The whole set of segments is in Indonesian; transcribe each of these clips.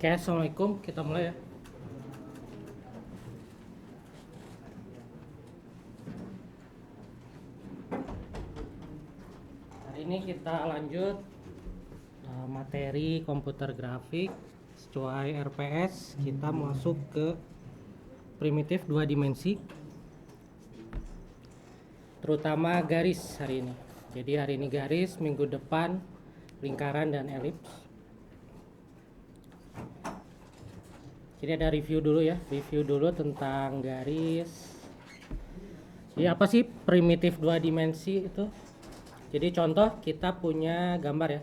Oke, assalamualaikum. Kita mulai ya. Hari ini kita lanjut materi komputer grafik sesuai RPS. Kita masuk ke primitif 2 dimensi, terutama garis hari ini. Jadi hari ini garis, minggu depan lingkaran dan elips. Jadi ada review dulu ya, review dulu tentang garis. Jadi apa sih primitif 2 dimensi itu? Jadi contoh kita punya gambar ya.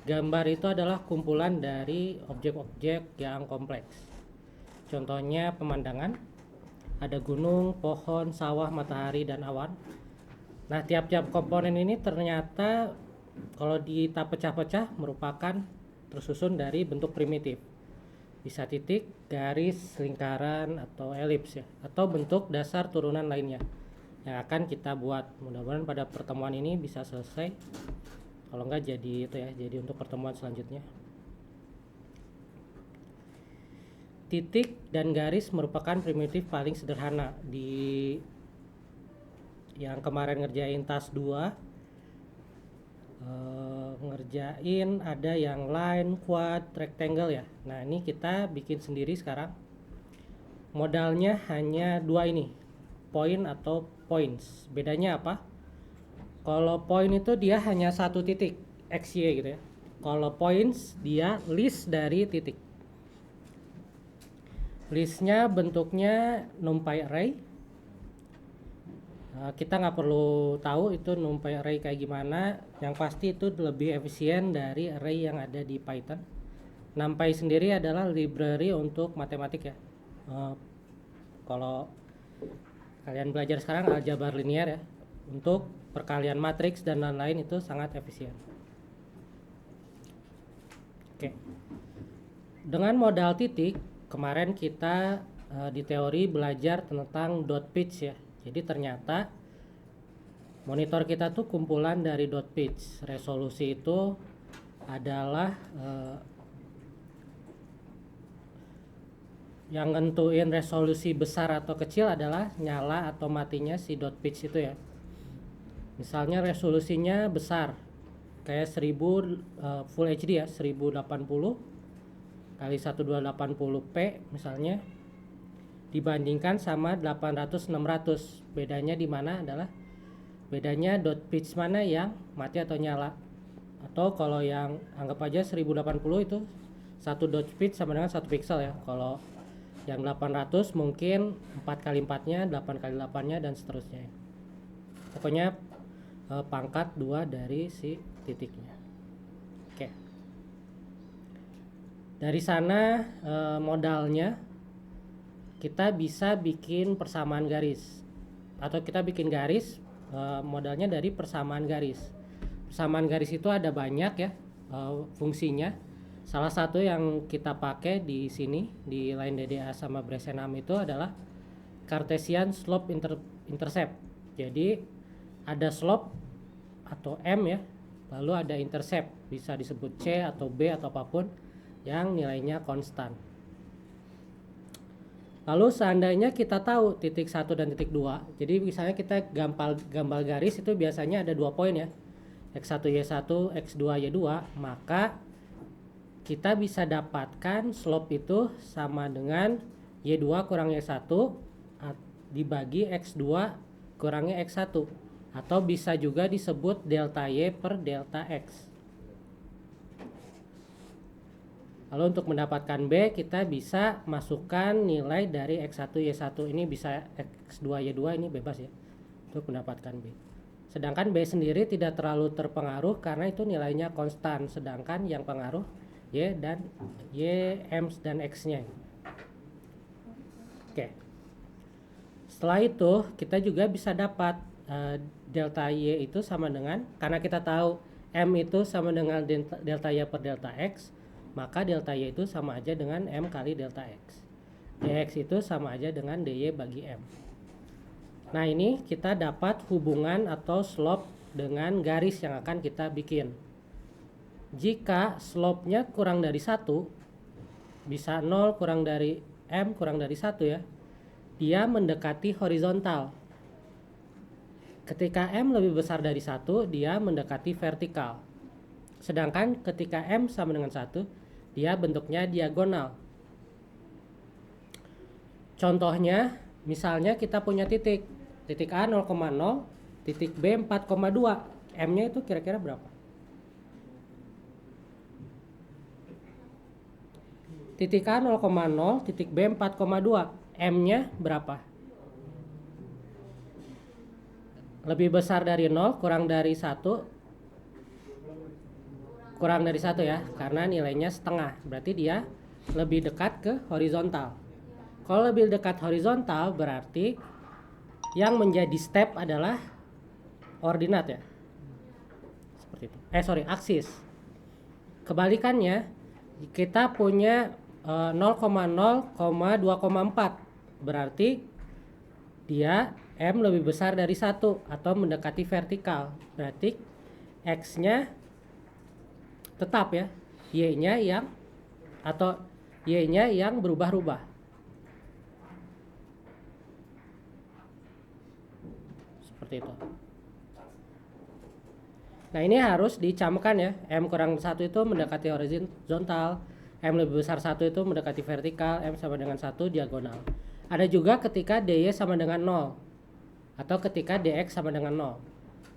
Gambar itu adalah kumpulan dari objek-objek yang kompleks. Contohnya pemandangan, ada gunung, pohon, sawah, matahari, dan awan. Nah, tiap-tiap komponen ini ternyata kalau kita pecah-pecah merupakan tersusun dari bentuk primitif. Bisa titik, garis, lingkaran, atau elips ya, atau bentuk dasar turunan lainnya yang akan kita buat. Mudah-mudahan pada pertemuan ini bisa selesai. Kalau enggak jadi itu ya, jadi untuk pertemuan selanjutnya. Titik dan garis merupakan primitif paling sederhana. Di yang kemarin ngerjain tas 2 ngerjain ada yang line, quad, rectangle ya. Nah, ini kita bikin sendiri sekarang. Modalnya hanya 2 ini, point atau points. Bedanya apa? Kalau point itu dia hanya satu titik XY gitu ya. Kalau points dia list dari titik. Listnya bentuknya numpy array. Kita nggak perlu tahu itu numpy array kayak gimana. Yang pasti itu lebih efisien dari array yang ada di Python. NumPy sendiri adalah library untuk matematik ya. Kalau kalian belajar sekarang aljabar linear ya, untuk perkalian matriks dan lain-lain itu sangat efisien. Oke. Dengan modal titik, kemarin kita di teori belajar tentang dot pitch ya. Jadi ternyata monitor kita tuh kumpulan dari dot pitch. Resolusi itu adalah yang nentuin resolusi besar atau kecil adalah nyala atau matinya si dot pitch itu ya. Misalnya resolusinya besar kayak 1000 Full HD ya, 1080 kali 1280p misalnya, dibandingkan sama 800-600. Bedanya di mana adalah bedanya dot pitch mana yang mati atau nyala. Atau kalau yang anggap aja 1080 itu satu dot pitch sama dengan 1 pixel ya. Kalau yang 800 mungkin 4 kali 4-nya, 8 kali 8-nya, dan seterusnya. Pokoknya pangkat 2 dari si titiknya. Oke. Dari sana modalnya kita bisa bikin persamaan garis. Atau kita bikin garis, modalnya dari persamaan garis. Persamaan garis itu ada banyak ya fungsinya. Salah satu yang kita pakai di sini di line DDA sama Bresenham itu adalah Cartesian slope intercept. Jadi ada slope atau M ya, lalu ada intercept, bisa disebut C atau B atau apapun yang nilainya konstan. Lalu seandainya kita tahu titik 1 dan titik 2, jadi misalnya kita gambar garis itu biasanya ada 2 poin ya, X1 Y1, X2 Y2, maka kita bisa dapatkan slope itu sama dengan Y2 kurang Y1 dibagi X2 kurangnya X1, atau bisa juga disebut delta Y per delta X. Lalu untuk mendapatkan B, kita bisa masukkan nilai dari X1 Y1, ini bisa X2 Y2, ini bebas ya untuk mendapatkan B. Sedangkan B sendiri tidak terlalu terpengaruh karena itu nilainya konstan, sedangkan yang pengaruh Y dan Y, M dan X-nya. Oke. Setelah itu kita juga bisa dapat delta Y itu sama dengan, karena kita tahu M itu sama dengan delta Y per delta X, maka delta Y itu sama aja dengan M kali delta X. Dx itu sama aja dengan dy bagi M. Nah, ini kita dapat hubungan atau slope dengan garis yang akan kita bikin. Jika slope-nya kurang dari 1, bisa 0 kurang dari M kurang dari 1 ya, dia mendekati horizontal. Ketika M lebih besar dari 1, dia mendekati vertikal. Sedangkan ketika M sama dengan 1, dia bentuknya diagonal. Contohnya, misalnya kita punya titik A 0,0, titik B 4,2. M-nya itu kira-kira berapa? Titik A 0,0, titik B 4,2. M-nya berapa? Lebih besar dari 0, kurang dari 1. Kurang dari 1 ya, karena nilainya setengah. Berarti dia lebih dekat ke horizontal. Kalau lebih dekat horizontal berarti yang menjadi step adalah ordinat ya. Seperti itu. Aksis. Kebalikannya, kita punya 0,0,2,4. Berarti dia M lebih besar dari 1 atau mendekati vertikal. Berarti X-nya tetap ya. Y-nya yang berubah-ubah. Seperti itu. Nah, ini harus dicamkan ya. M kurang 1 itu mendekati horizontal, M lebih besar 1 itu mendekati vertikal, M sama dengan 1 diagonal. Ada juga ketika DY sama dengan 0 atau ketika DX sama dengan 0.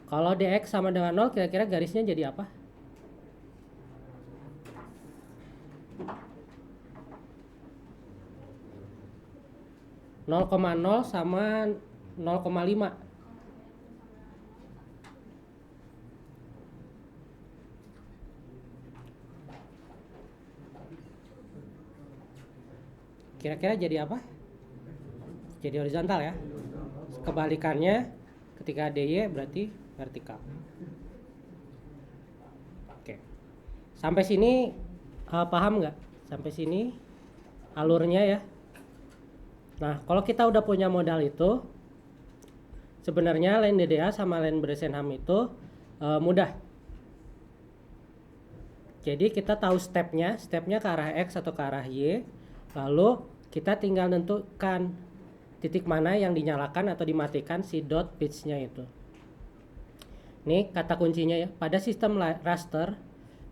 Kalau DX sama dengan 0, kira-kira garisnya jadi apa? (0,0) sama 0,5. Kira-kira jadi apa? Jadi horizontal ya. Kebalikannya ketika DY berarti vertikal. Oke. Sampai sini paham nggak? Sampai sini alurnya ya. Nah, kalau kita udah punya modal itu, sebenarnya line DDA sama line Bresenham itu mudah. Jadi kita tahu stepnya ke arah X atau ke arah Y. Lalu kita tinggal tentukan titik mana yang dinyalakan atau dimatikan si dot pitch-nya itu. Ini kata kuncinya ya. Pada sistem raster,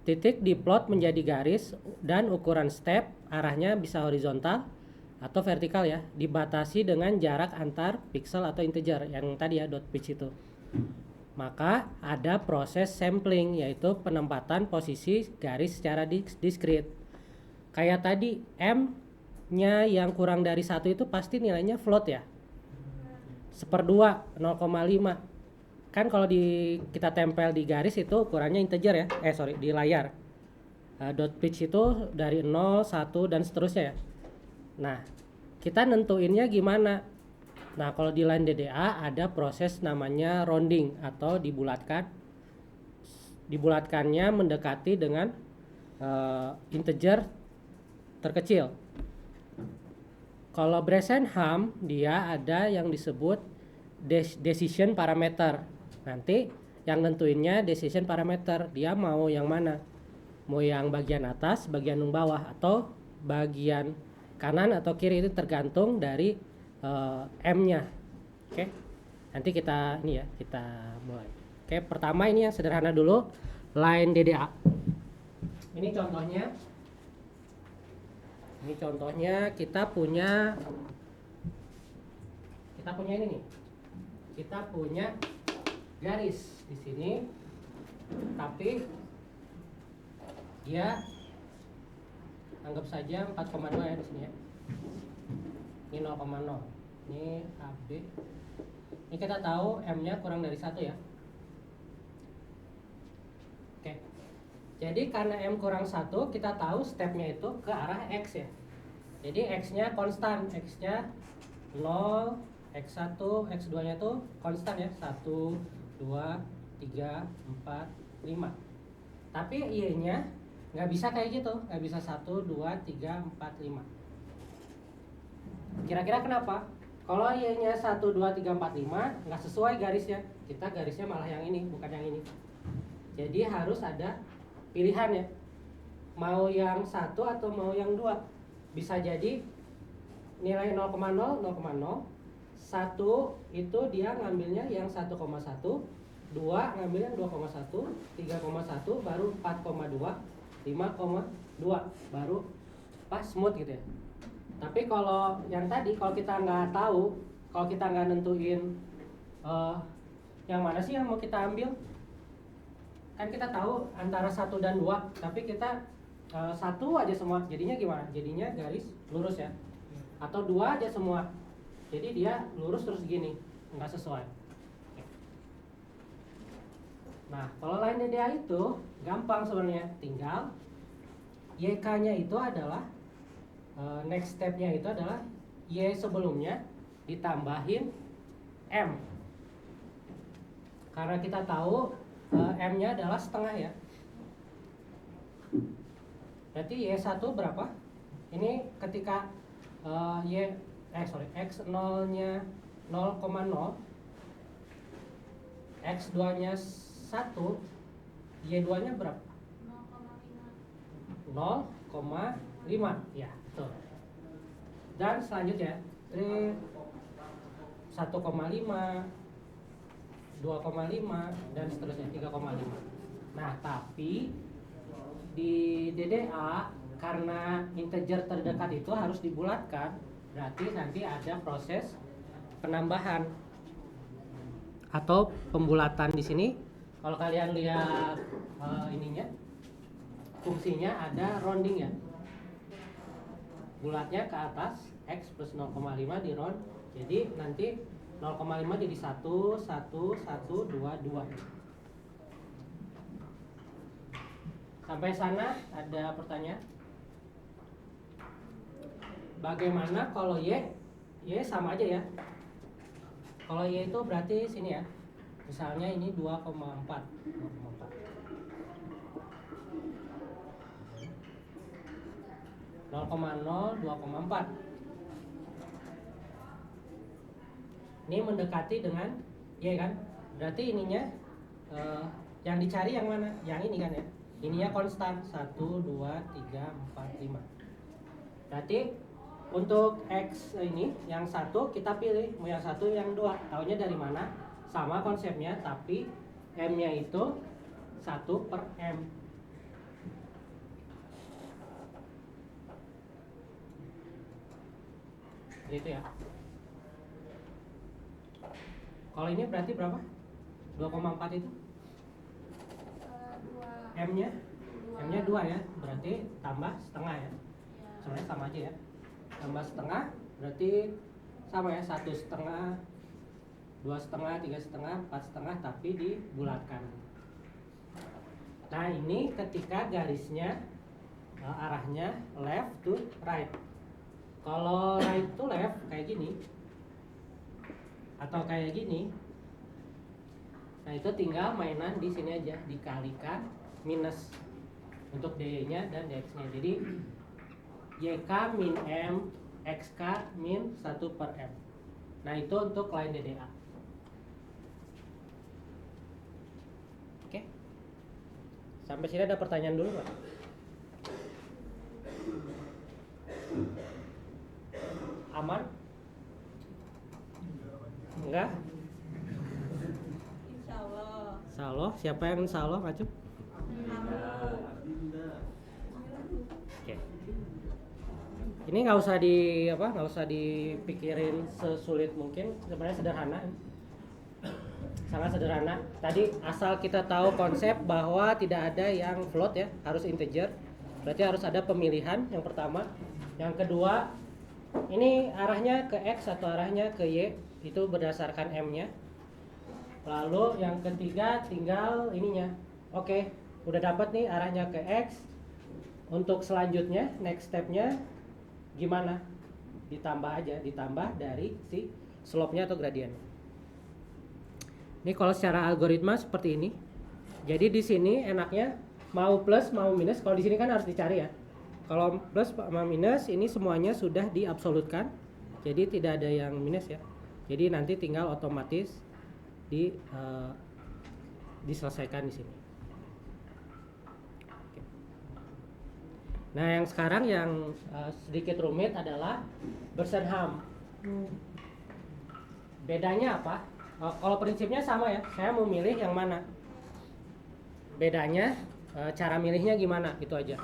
titik diplot menjadi garis dan ukuran step arahnya bisa horizontal atau vertikal ya. Dibatasi dengan jarak antar pixel atau integer yang tadi ya dot pitch itu. Maka ada proses sampling, yaitu penempatan posisi garis secara diskrit. Kayak tadi M-nya yang kurang dari 1 itu pasti nilainya float ya. 1/2, 0,5. Kan kalau kita tempel di garis itu ukurannya integer ya. Di layar. Dot pitch itu dari 0, 1 dan seterusnya ya. Nah, kita nentuinnya gimana? Nah, kalau di line DDA ada proses namanya rounding atau dibulatkannya mendekati dengan integer terkecil. Kalau Bresenham dia ada yang disebut decision parameter. Nanti yang nentuinnya decision parameter, dia mau yang mana? Mau yang bagian atas, bagian bawah, atau bagian kanan atau kiri, itu tergantung dari M-nya. Oke. Nanti kita mulai. Oke, pertama ini yang sederhana dulu, line DDA. Ini contohnya kita punya ini nih. Kita punya garis di sini, tapi dia anggap saja 4,2 ya di sini ya. Ini 0,0. Ini AB. Ini kita tahu M-nya kurang dari 1 ya. Oke. Jadi karena M kurang 1, kita tahu stepnya itu ke arah X ya. Jadi X-nya konstan, X-nya 0, X1, X2-nya tuh konstan ya. 1, 2, 3, 4, 5. Tapi Y-nya nggak bisa kayak gitu, nggak bisa 1, 2, 3, 4, 5. Kira-kira kenapa? Kalau Y-nya 1, 2, 3, 4, 5 nggak sesuai garisnya. Kita garisnya malah yang ini, bukan yang ini. Jadi harus ada pilihan ya. Mau yang 1 atau mau yang 2. bisa jadi nilai 0,0, 0,0, 1 itu dia ngambilnya yang 1,1, 2 ngambilnya 2,1, 3,1 baru 4,2, 5,2 baru pas smooth gitu ya. Tapi kalau yang tadi, kalau kita nggak tahu, kalau kita nggak nentuin yang mana sih yang mau kita ambil, kan kita tahu antara 1 dan 2, tapi kita 1 aja semua, jadinya gimana? Jadinya garis lurus ya. Atau 2 aja semua, jadi dia lurus terus gini, nggak sesuai. Nah, kalau line DDA itu gampang sebenarnya, tinggal YK-nya itu adalah next step-nya itu adalah Y sebelumnya ditambahin M. Karena kita tahu M-nya adalah setengah ya. Berarti Y1 berapa? Ini ketika X0-nya 0,0, X2-nya 1, Y2-nya berapa? 0,5. Ya, betul. Dan selanjutnya 1,5, 2,5 dan seterusnya 3,5. Nah, tapi di DDA karena integer terdekat itu harus dibulatkan, berarti nanti ada proses penambahan atau pembulatan di sini. Kalau kalian lihat ininya, fungsinya ada rounding ya. Bulatnya ke atas, X plus 0,5 di round. Jadi nanti 0,5 jadi 1, 1, 1, 2, 2. Sampai sana ada pertanyaan? Bagaimana kalau Y sama aja ya. Kalau Y itu berarti sini ya. Misalnya ini 2,4. 0,0, 2,4. Ini mendekati dengan Y kan? Berarti ininya yang dicari yang mana? Yang ini kan ya? Ininya konstan 1, 2, 3, 4, 5. Berarti untuk X ini yang 1 kita pilih, mau yang 1 yang 2. Taunya dari mana? Sama konsepnya, tapi M-nya itu 1/M. Gitu ya. Kalau ini berarti berapa? 2,4 itu? M-nya? M-nya 2 ya, berarti tambah setengah ya. Sebenarnya sama aja ya. Tambah setengah berarti sama ya, 1,5, 2,5, 3,5, 4,5, tapi dibulatkan. Nah, ini ketika garisnya arahnya left to right. Kalau right to left kayak gini atau kayak gini, nah itu tinggal mainan di sini aja, dikalikan minus untuk dy-nya dan dx-nya. Jadi YK min M, XK min 1/M. Nah, itu untuk line DDA. Oke. Sampai sini ada pertanyaan dulu, Pak? Aman? Enggak? Insya Allah. Siapa yang insya Allah, Kak Cuk? Oke. Ini nggak usah dipikirin sesulit mungkin. Sebenarnya sederhana, sangat sederhana. Tadi asal kita tahu konsep bahwa tidak ada yang float ya, harus integer. Berarti harus ada pemilihan yang pertama. Yang kedua, ini arahnya ke X atau arahnya ke Y, itu berdasarkan M-nya. Lalu yang ketiga tinggal ininya. Oke, udah dapat nih arahnya ke X. Untuk selanjutnya, next step-nya gimana? Ditambah dari si slope-nya atau gradient. Ini kalau secara algoritma seperti ini. Jadi di sini enaknya mau plus mau minus. Kalau di sini kan harus dicari ya. Kalau plus sama minus ini semuanya sudah diabsolutkan. Jadi tidak ada yang minus ya. Jadi nanti tinggal otomatis diselesaikan di sini. Oke. Nah, yang sekarang yang sedikit rumit adalah Bersenham. Bedanya apa? Kalau prinsipnya sama ya, saya mau milih yang mana. Bedanya cara milihnya gimana, itu aja.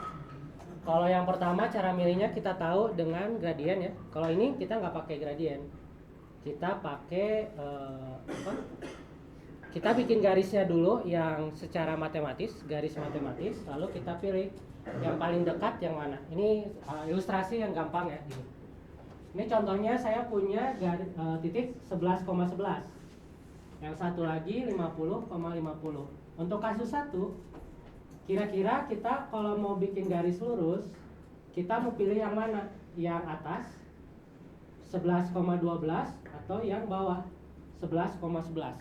Kalau yang pertama cara milihnya kita tahu dengan gradien ya. Kalau ini kita nggak pakai gradien, kita pakai apa? Kita bikin garisnya dulu yang secara matematis, garis matematis, lalu kita pilih yang paling dekat yang mana. Ini ilustrasi yang gampang ya. Ini contohnya saya punya titik 11,11. Yang satu lagi 50,50. Untuk kasus 1, kira-kira kita kalau mau bikin garis lurus, kita mau pilih yang mana? Yang atas 11,12 atau yang bawah 11,11.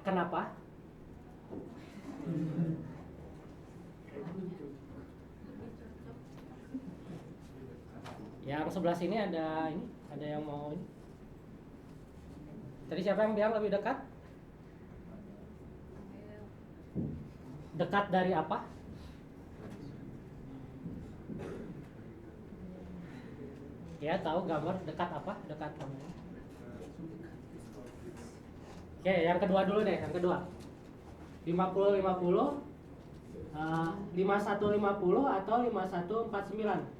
Kenapa? Yang 11 ini ada yang mau ini. Tadi siapa yang bilang lebih dekat? Dekat dari apa? Ya, tahu gambar dekat apa? Dekat apa? Oke, yang kedua dulu deh, yang kedua. 50-50, 51-50 atau 51-49?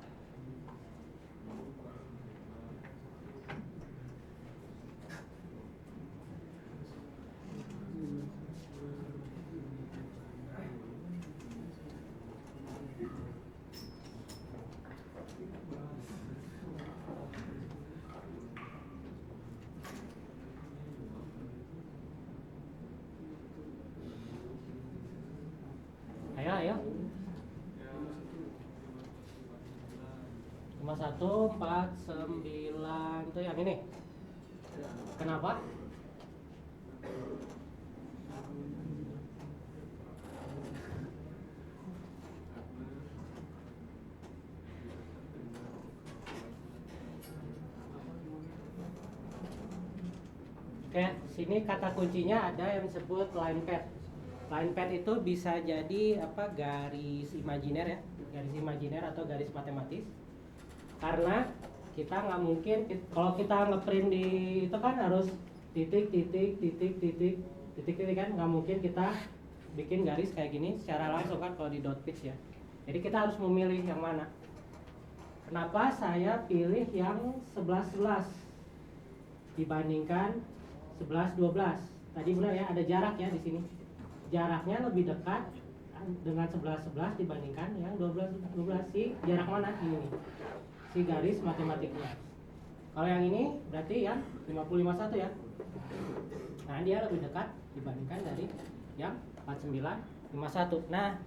Ayo. 51-49 itu yang ini. Kenapa? Oke, sini kata kuncinya ada yang disebut line pad. Line pad itu bisa jadi apa? Garis imajiner ya, garis imajiner atau garis matematis. Karena kita nggak mungkin, kalau kita ngeprint di itu kan harus titik kan, nggak mungkin kita bikin garis kayak gini secara langsung kan kalau di dot pitch ya. Jadi kita harus memilih yang mana. Kenapa saya pilih yang 11-11 dibandingkan 11-12? Tadi benar ya, ada jarak ya di sini. Jaraknya lebih dekat dengan 11-11 dibandingkan yang 12-12. Si jarak mana ini? Si garis matematiknya. Kalau yang ini berarti yang 50-51 ya. Nah, dia lebih dekat dibandingkan dari yang 49-51. Nah,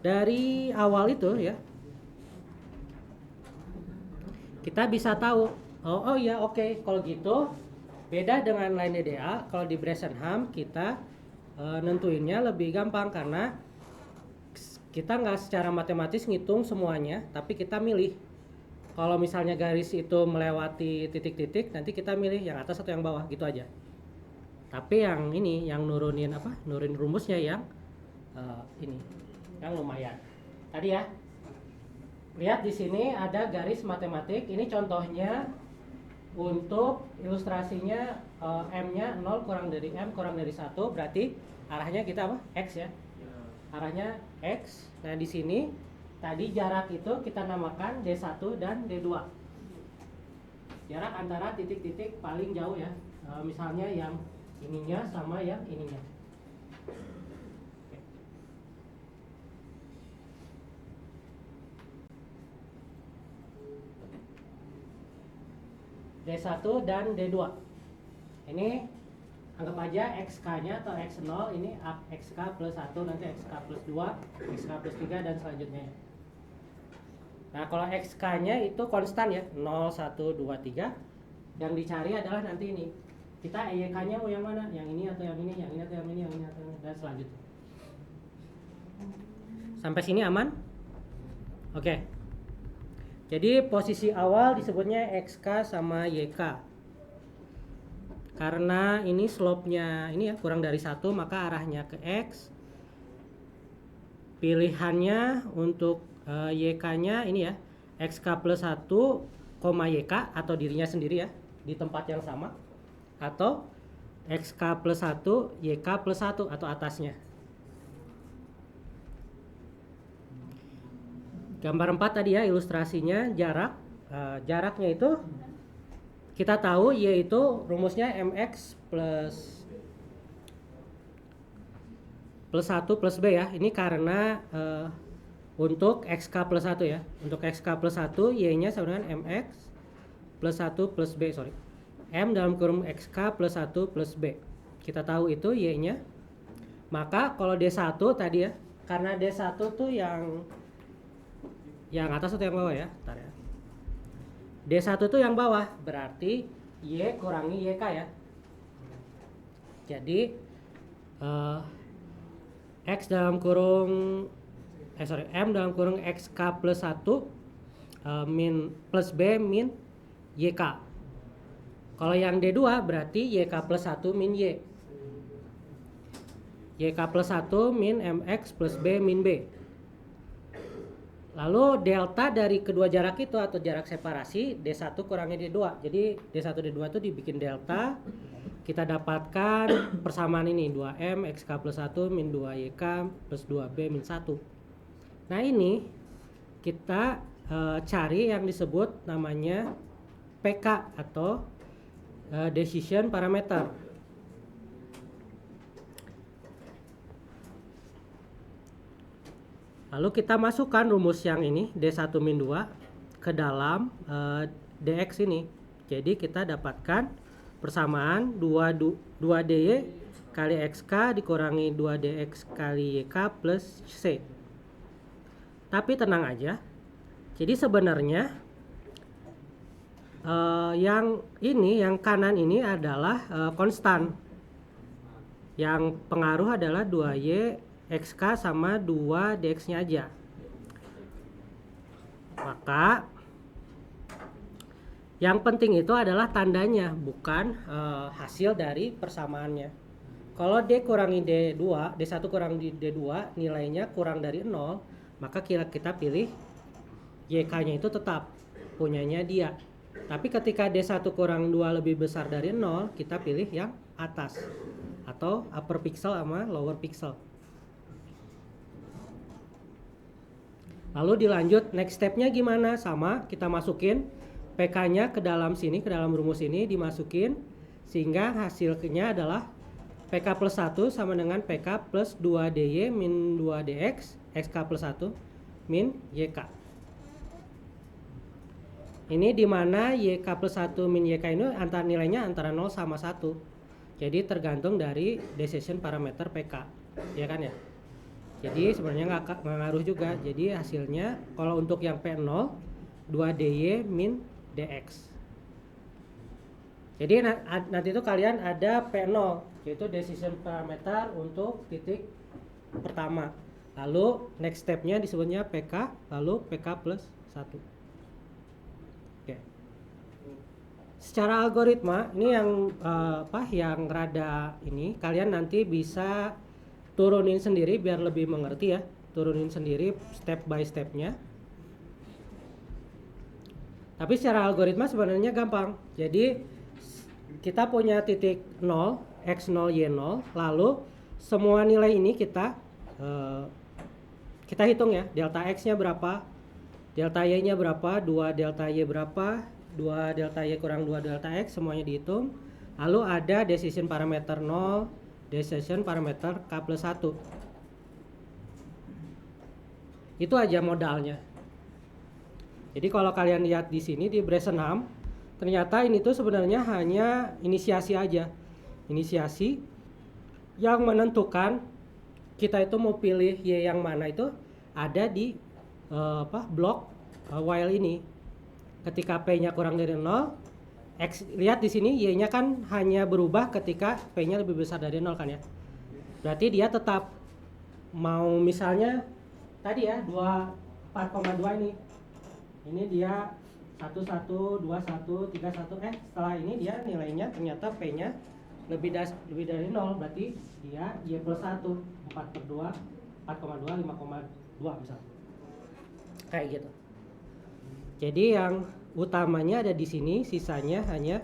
dari awal itu ya, kita bisa tahu oh ya oke, kalau gitu beda dengan line EDA. Kalau di Bersenham kita nentuinnya lebih gampang karena kita nggak secara matematis ngitung semuanya, tapi kita milih. Kalau misalnya garis itu melewati titik-titik, nanti kita milih yang atas atau yang bawah, gitu aja. Tapi yang ini, yang nurunin rumusnya yang ini, yang lumayan. Tadi ya, lihat di sini ada garis matematik. Ini contohnya untuk ilustrasinya M-nya 0 kurang dari M kurang dari 1, berarti arahnya kita apa? X ya. Arahnya X. Nah, di sini tadi jarak itu kita namakan D1 dan D2. Jarak antara titik-titik paling jauh ya. Misalnya yang ininya sama yang ininya. D1 dan D2. Ini anggap aja XK-nya atau X0 ini XK plus 1, nanti XK plus 2, XK plus 3 dan selanjutnya. Nah, kalau XK-nya itu konstan ya, 0, 1, 2, 3. Yang dicari adalah nanti ini. Kita EYK-nya mau yang mana? Yang ini atau yang ini, yang ini atau yang ini, yang ini atau yang ini, dan selanjutnya. Sampai sini aman? Oke. Jadi posisi awal disebutnya XK sama YK. Karena ini slope-nya ini ya kurang dari 1, maka arahnya ke X. Pilihannya untuk YK-nya ini ya, XK plus 1, YK atau dirinya sendiri ya, di tempat yang sama. Atau XK plus 1, YK plus 1 atau atasnya. Gambar 4 tadi ya ilustrasinya jarak. Jaraknya itu kita tahu yaitu rumusnya mx plus 1 plus b ya. Ini karena untuk xk plus 1 ya. Untuk xk plus 1 y-nya sama dengan mx plus 1 plus b, sorry. M dalam kurung xk plus 1 plus b. Kita tahu itu y-nya. Maka kalau D1 tadi ya, karena D1 tuh yang atas atau yang bawah ya? Bentar ya. D1 tuh yang bawah, berarti Y kurangi YK ya. Jadi X dalam kurung M dalam kurung XK plus 1 min plus B min YK. Kalau yang D2 berarti YK plus 1 min Y. YK plus 1 min MX plus B min B. Lalu delta dari kedua jarak itu atau jarak separasi D1 kurangi D2. Jadi D1 D2 itu dibikin delta. Kita dapatkan persamaan ini 2M XK plus 1 min 2YK plus 2B min 1. Nah ini kita cari yang disebut namanya PK atau decision parameter. Lalu kita masukkan rumus yang ini D1 min 2 ke dalam DX ini. Jadi kita dapatkan persamaan 2DY kali XK dikurangi 2DX kali YK plus C. Tapi tenang aja. Jadi sebenarnya yang kanan ini adalah konstan. Yang pengaruh adalah 2Y XK sama 2 DX-nya aja. Maka yang penting itu adalah tandanya, bukan hasil dari persamaannya. Kalau D kurangi D2, D1 kurangi D2 nilainya kurang dari 0, maka kita pilih YK-nya itu tetap punyanya dia. Tapi ketika D1 kurang 2 lebih besar dari 0, kita pilih yang atas atau upper pixel sama lower pixel. Lalu dilanjut next stepnya gimana? Sama, kita masukin PK-nya ke dalam sini, ke dalam rumus ini dimasukin, sehingga hasilnya adalah PK plus 1 sama dengan PK plus 2DY min 2DX XK plus 1 min YK. Ini dimana YK plus 1 min YK ini nilainya antara 0 sama 1. Jadi tergantung dari decision parameter PK, ya kan ya? Jadi sebenarnya nggak ngaruh juga. Jadi hasilnya kalau untuk yang P0 2DY min DX. Jadi nanti itu kalian ada P0 yaitu decision parameter untuk titik pertama. Lalu next stepnya disebutnya PK, lalu PK plus 1. Oke. Secara algoritma ini yang rada ini kalian nanti bisa turunin sendiri biar lebih mengerti ya. Turunin sendiri step by stepnya. Tapi secara algoritma sebenarnya gampang. Jadi kita punya titik 0, X0, Y0. Lalu semua nilai ini kita hitung ya. Delta X-nya berapa, delta Y-nya berapa, 2 delta Y berapa, 2 delta Y kurang 2 delta X, semuanya dihitung. Lalu ada decision parameter 0, decision parameter K plus 1. Itu aja modalnya. Jadi kalau kalian lihat di sini di Bresenham, ternyata ini tuh sebenarnya hanya inisiasi aja. Inisiasi yang menentukan kita itu mau pilih Y yang mana itu ada di blok while ini. Ketika P-nya kurang dari 0, X, lihat di sini Y-nya kan hanya berubah ketika P-nya lebih besar dari 0 kan ya. Berarti dia tetap mau misalnya tadi ya 4,2 ini. Ini dia 1 1 1 2 1 3 1, setelah ini dia nilainya ternyata P-nya lebih dari 0, berarti dia Y plus 1, 4 per 2, 4,2, 5,2 misalnya. Kayak gitu. Jadi yang utamanya ada di sini, sisanya hanya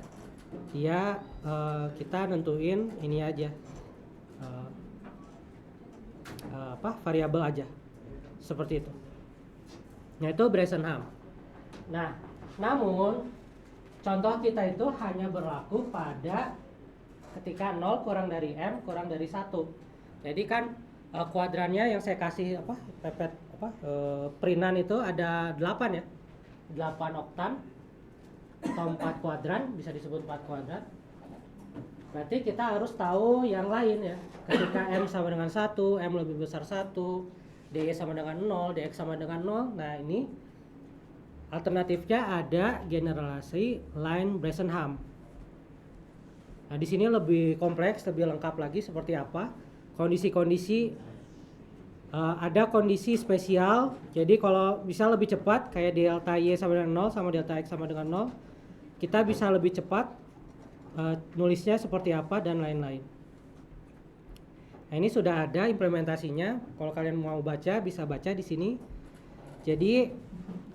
dia kita nentuin ini aja, variabel aja, seperti itu. Nah itu Bresenham. Nah namun contoh kita itu hanya berlaku pada ketika 0 kurang dari M kurang dari 1. Jadi kan kuadrannya yang saya kasih printan itu ada 8 ya, 8 oktan atau 4 kuadran, bisa disebut 4 kuadran. Berarti kita harus tahu yang lain ya. Ketika M sama dengan 1, M lebih besar 1, DY sama dengan 0, DX sama dengan 0. Nah ini alternatifnya ada generalisasi line Bresenham. Nah di sini lebih kompleks, lebih lengkap lagi seperti apa kondisi-kondisi. Ada kondisi spesial. Jadi kalau bisa lebih cepat kayak delta Y sama dengan 0 sama delta X sama dengan 0, kita bisa lebih cepat nulisnya seperti apa dan lain-lain. Nah ini sudah ada implementasinya. Kalau kalian mau baca bisa baca di sini. Jadi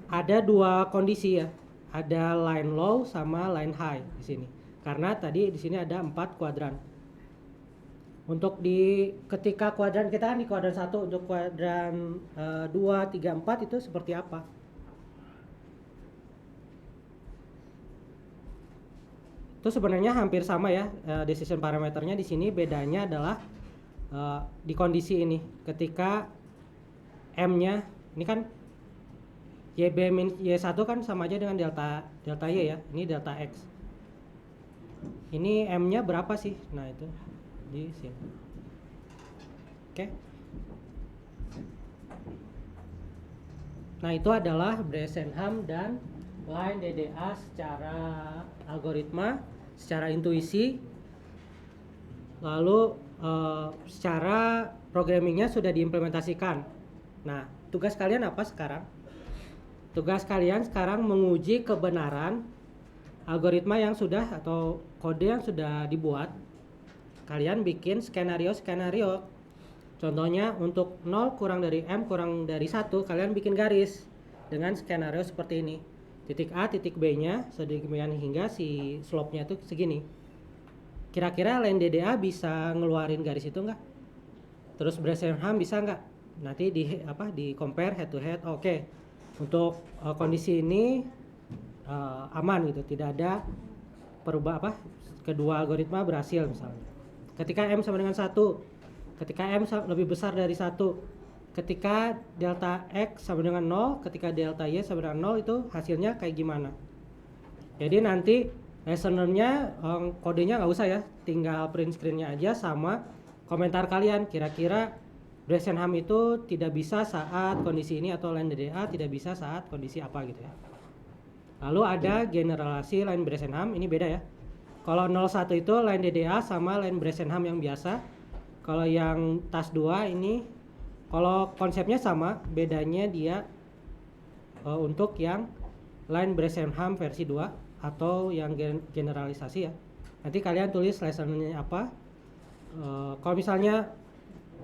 ada dua kondisi ya. Ada line low sama line high di sini. Karena tadi di sini ada 4 kuadran. Untuk ketika kuadran kita kan di kuadran 1, untuk kuadran 2, 3, 4 itu seperti apa? Itu sebenarnya hampir sama ya, decision parameternya. Di sini bedanya adalah di kondisi ini. Ketika M-nya ini kan Y1 kan sama aja dengan delta Y ya. Ini delta X. Ini M-nya berapa sih? Nah, itu di sini. Oke. Nah, itu adalah Bresenham dan line DDA secara algoritma, secara intuisi. Lalu secara programmingnya sudah diimplementasikan. Nah, tugas kalian apa sekarang? Tugas kalian sekarang menguji kebenaran algoritma yang sudah atau kode yang sudah dibuat. Kalian bikin skenario-skenario. Contohnya untuk 0 kurang dari M kurang dari 1, kalian bikin garis dengan skenario seperti ini. Titik A, titik B-nya sedemikian hingga si slope-nya itu segini. Kira-kira line DDA bisa ngeluarin garis itu enggak? Terus Bresenham bisa enggak? Nanti di compare head to head. Oke. Untuk kondisi ini aman gitu, tidak ada perubahan kedua algoritma berhasil misalnya. Ketika M sama dengan 1, ketika M lebih besar dari 1, ketika delta X sama dengan 0, ketika delta Y sama dengan 0, itu hasilnya kayak gimana? Jadi nanti listener-nya kodenya nggak usah ya, tinggal print screen-nya aja sama komentar kalian. Kira-kira Bresenham itu tidak bisa saat kondisi ini atau line DDA tidak bisa saat kondisi apa gitu ya. Lalu ada generalisasi line Bresenham, ini beda ya. Kalau 01 itu line DDA sama line Bresenham yang biasa. Kalau yang tas 2 ini, kalau konsepnya sama, bedanya dia untuk yang line Bresenham versi 2 atau yang generalisasi ya. Nanti kalian tulis listener-nya apa. Kalau misalnya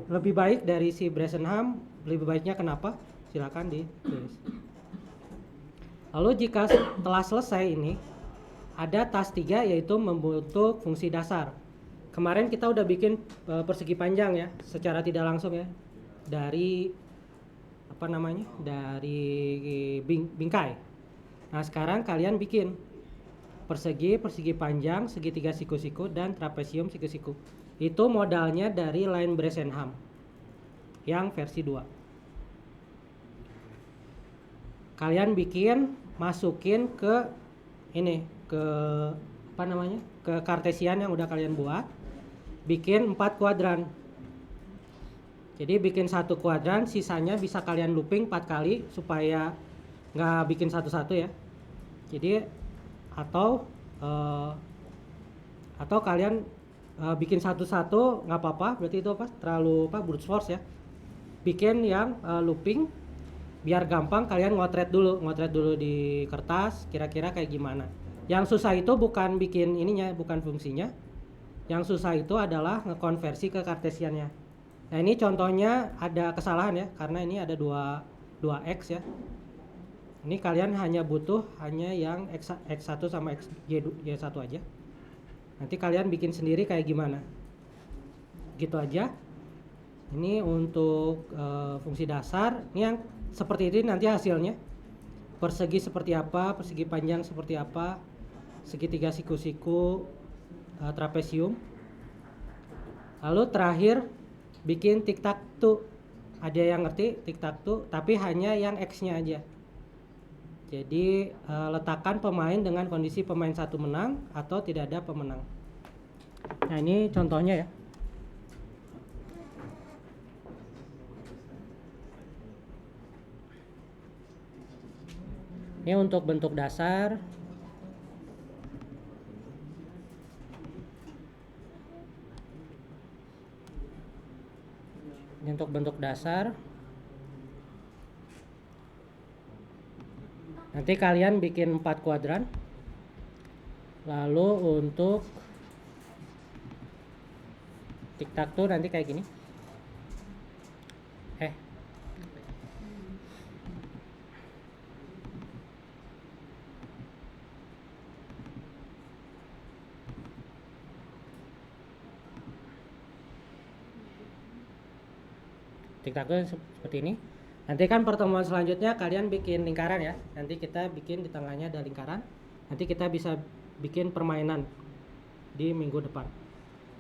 lebih baik dari si Bresenham, lebih baiknya kenapa? Silakan ditulis. Lalu jika telah selesai ini, ada task 3 yaitu membentuk fungsi dasar. Kemarin kita udah bikin persegi panjang ya, secara tidak langsung ya, dari dari bingkai. Nah sekarang kalian bikin persegi panjang, segitiga siku-siku, dan trapesium siku-siku. Itu modalnya dari line Bresenham yang versi 2. Kalian bikin, masukin ke ini, ke ke kartesian yang udah kalian buat. Bikin 4 kuadran. Jadi bikin 1 kuadran, sisanya bisa kalian looping 4 kali supaya nggak bikin satu-satu ya. Jadi atau kalian bikin satu-satu nggak apa-apa, berarti itu terlalu brute force ya. Bikin yang looping, biar gampang kalian ngotret dulu di kertas kira-kira kayak gimana. Yang susah itu bukan bikin ininya, bukan fungsinya. Yang susah itu adalah ngekonversi ke kartesiannya. Nah ini contohnya ada kesalahan ya, karena ini ada dua X ya. Ini kalian hanya butuh yang X1 sama Y1 aja. Nanti kalian bikin sendiri kayak gimana. Gitu aja. Ini untuk fungsi dasar. Ini yang seperti ini nanti hasilnya. Persegi seperti apa, persegi panjang seperti apa, segitiga siku-siku, trapesium. Lalu terakhir bikin tic-tac-toe. Ada yang ngerti tic-tac-toe, tapi hanya yang X-nya aja. Jadi letakkan pemain dengan kondisi pemain satu menang atau tidak ada pemenang. Nah ini contohnya ya. Ini untuk bentuk dasar. Ini untuk bentuk dasar. Nanti kalian bikin 4 kuadran. Lalu untuk tic-tac-toe nanti kayak gini. Tic-tac-toe seperti ini. Nanti kan pertemuan selanjutnya kalian bikin lingkaran ya. Nanti kita bikin di tengahnya ada lingkaran. Nanti kita bisa bikin permainan di minggu depan.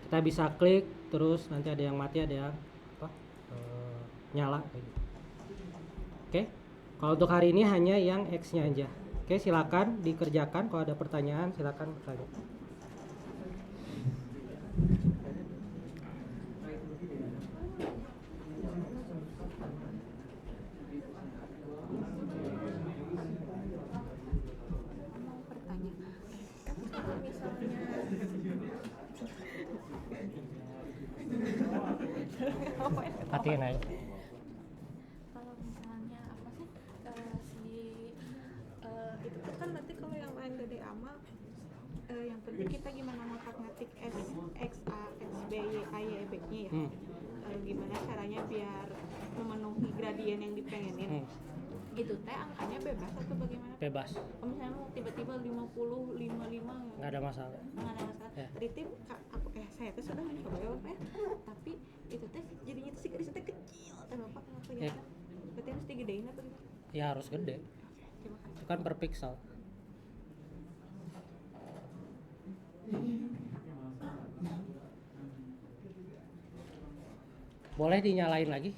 Kita bisa klik terus nanti ada yang mati, ada yang nyala. Oke. Kalau untuk hari ini hanya yang X-nya aja. Oke, silakan dikerjakan. Kalau ada pertanyaan silakan bertanya. Hatiin aja. Kalau misalnya apa sih itu tuh kan nanti kalau yang main gede ama yang penting kita gimana ngotak ngatik X A X B Y A Y B nya ya. Gimana caranya biar memenuhi gradien yang dipengenin. Itu teh angkanya bebas atau bagaimana? Bebas. Kalau misalnya mau tiba-tiba 50, 55 nggak ada masalah. Nggak ada masalah. Ya. Tadi tim saya tuh sudah mencoba ya, tapi itu teh jadinya tuh si garis teh kecil teh Bapak kenapa ya? Berarti harus digedein apa gitu? Ya harus gede. Terima kasih. Itu kan per pixel. Boleh dinyalain lagi?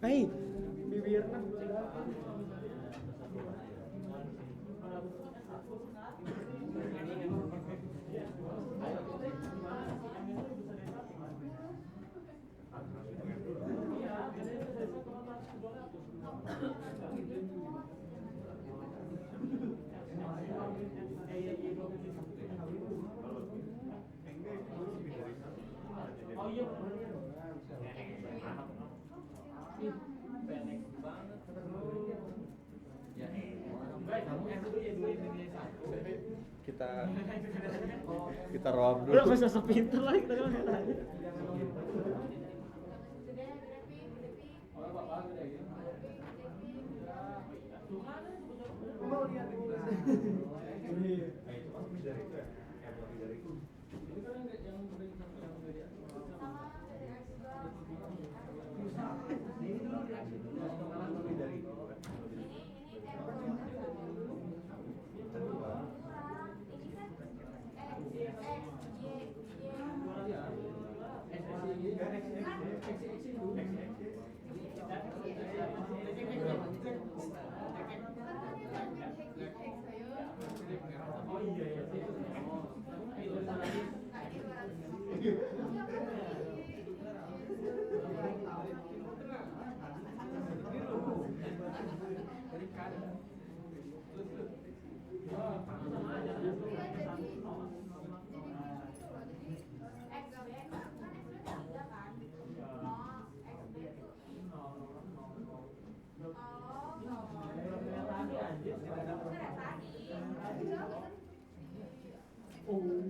Hai, bibirnya. Kita roam dulu. Udah bisa sepinter lagi tadi mah.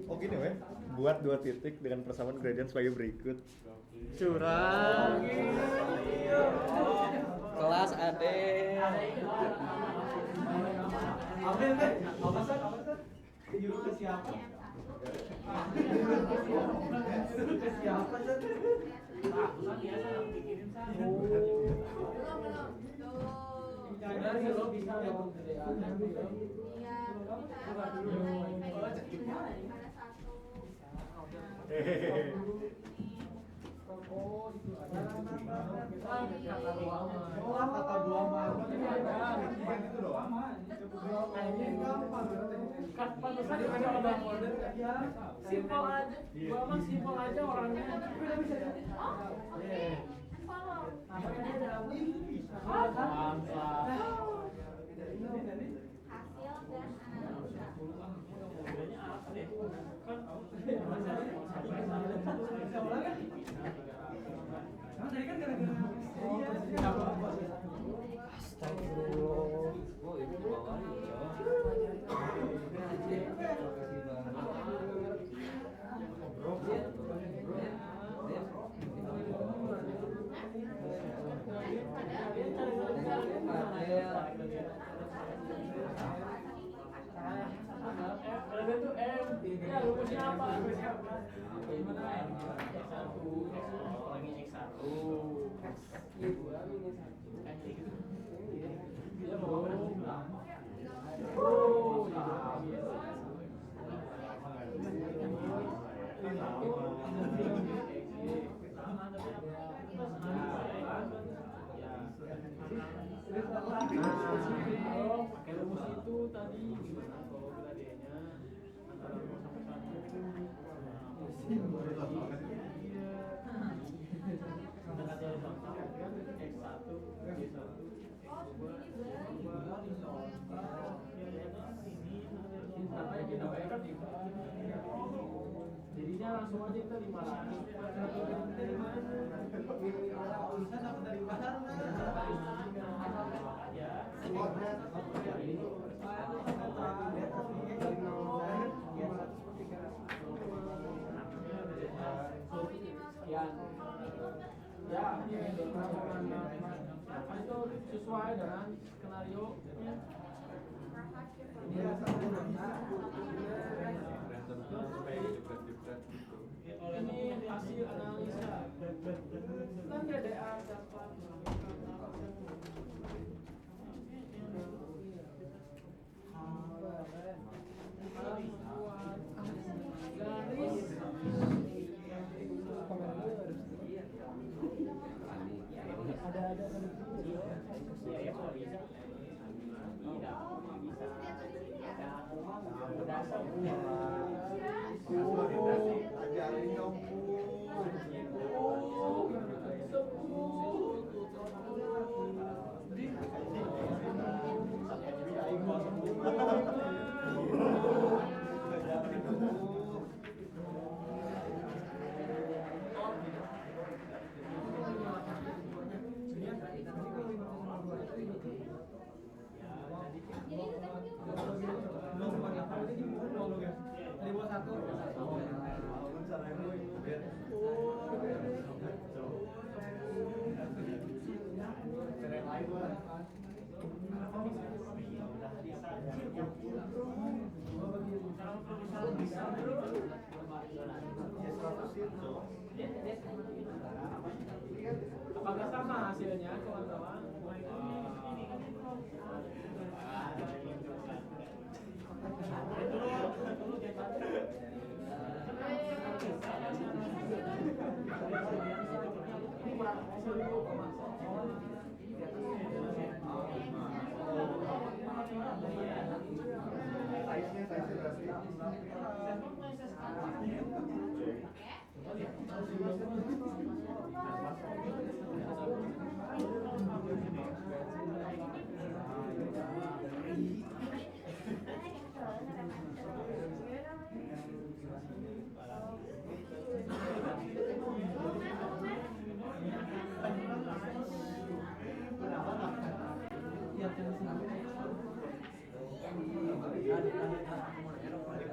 Oh gini weh, buat 2 titik dengan persamaan gradient sebagai berikut. Curang. Kelas AD. Simpel aja, gua mah simpel aja orangnya. Pakai rumus itu tadi gimana kalau gradiennya antara 0 sampai 1. Dekat dari sama kan X1, Y1, jadinya langsung aja kita 500. Tulisan dapat dari mana? Ya, itu sesuai dengan skenario. Apakah sama hasilnya kawan-kawan?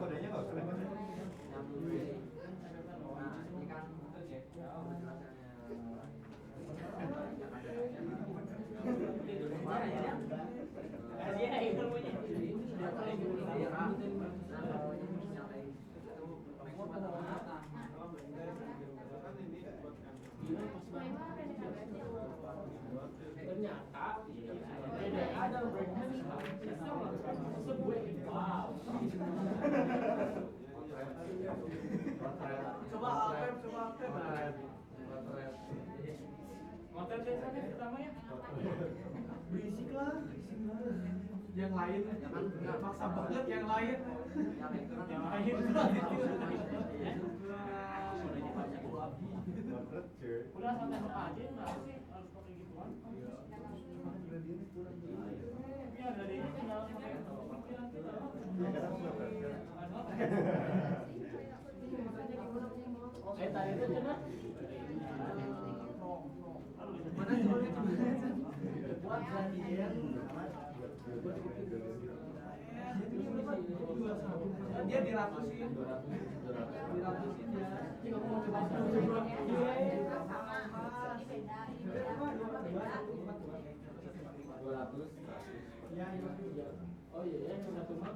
Kodenya nggak keren kan? Ternyata ada coba apa? Motor saya pertama ya. Berisik lah. Yang lain jangan maksa banget yang lain. Yang lain. Udah santai aja enggak sih harus pakai gituan. Iya dari ini tinggal pakai tadi itu cina mana buat gantian dia diratusin dia mau oh iya yang satu mah